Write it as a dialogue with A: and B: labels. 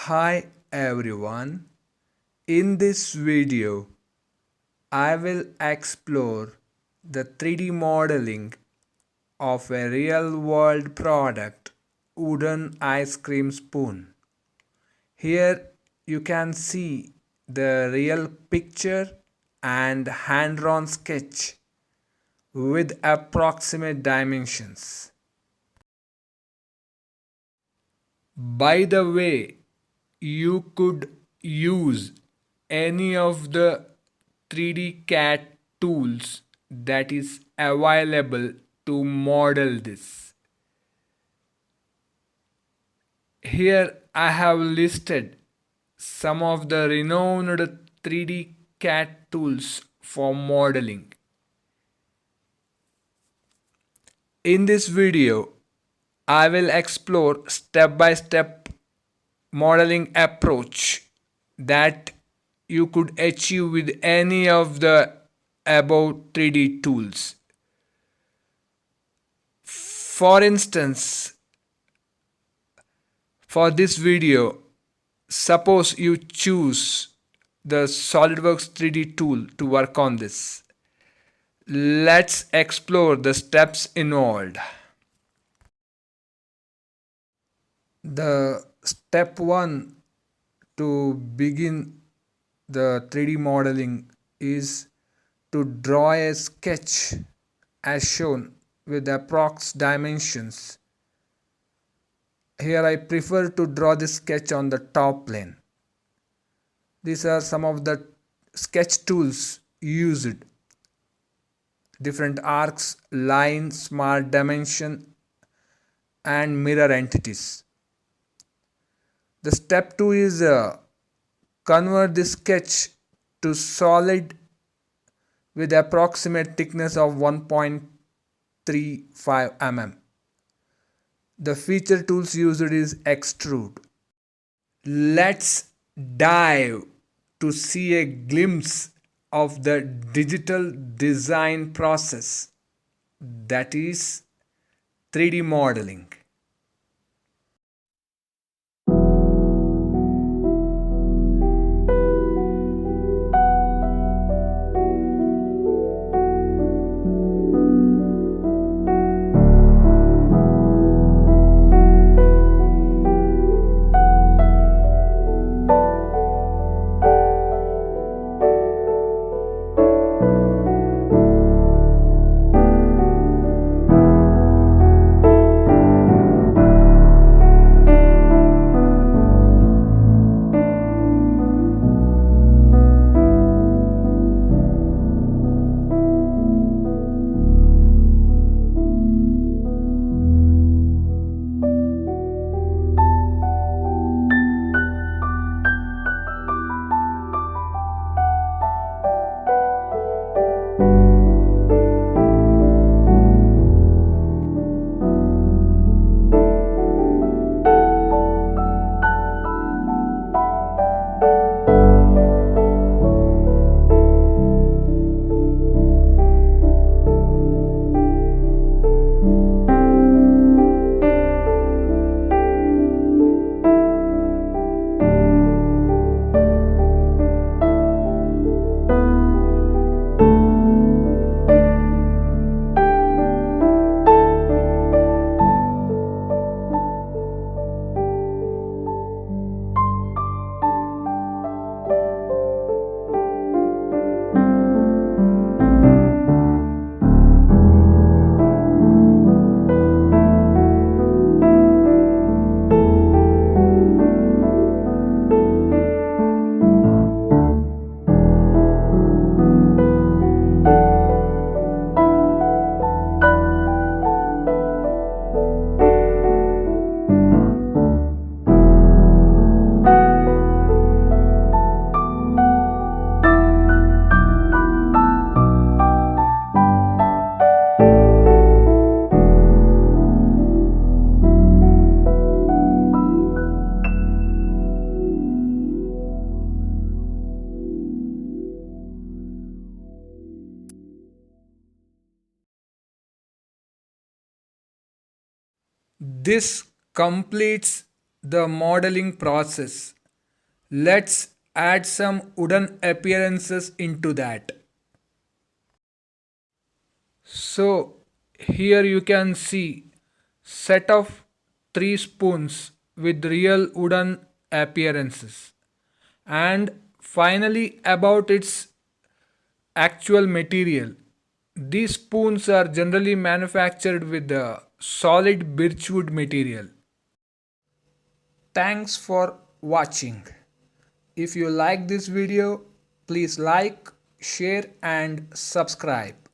A: Hi everyone. In this video, I will explore the 3D modeling of a real-world product, wooden ice cream spoon. Here you can see the real picture and hand-drawn sketch with approximate dimensions. By the way, you could use any of the 3D CAD tools that is available to model this. Here I have listed some of the renowned 3D CAD tools for modeling. In this video, I will explore step-by-step modeling approach that you could achieve with any of the above 3D tools. For instance, for this video, suppose you choose the SolidWorks 3D tool to work on this. Let's explore the steps involved. The step 1 to begin the 3D modeling is to draw a sketch as shown with approx dimensions. Here I prefer to draw this sketch on the top plane. These are some of the sketch tools used. Different arcs, line, smart dimension and mirror entities. The step 2 is convert this sketch to solid with approximate thickness of 1.35 mm. The feature tools used is extrude. Let's dive to see a glimpse of the digital design process, that is 3D modeling. This completes the modeling process Let's add some wooden appearances into that. So here you can see set of 3 spoons with real wooden appearances. And finally about its actual material. These spoons are generally manufactured with the solid birchwood material. Thanks for watching. If you like this video, please like, share and subscribe.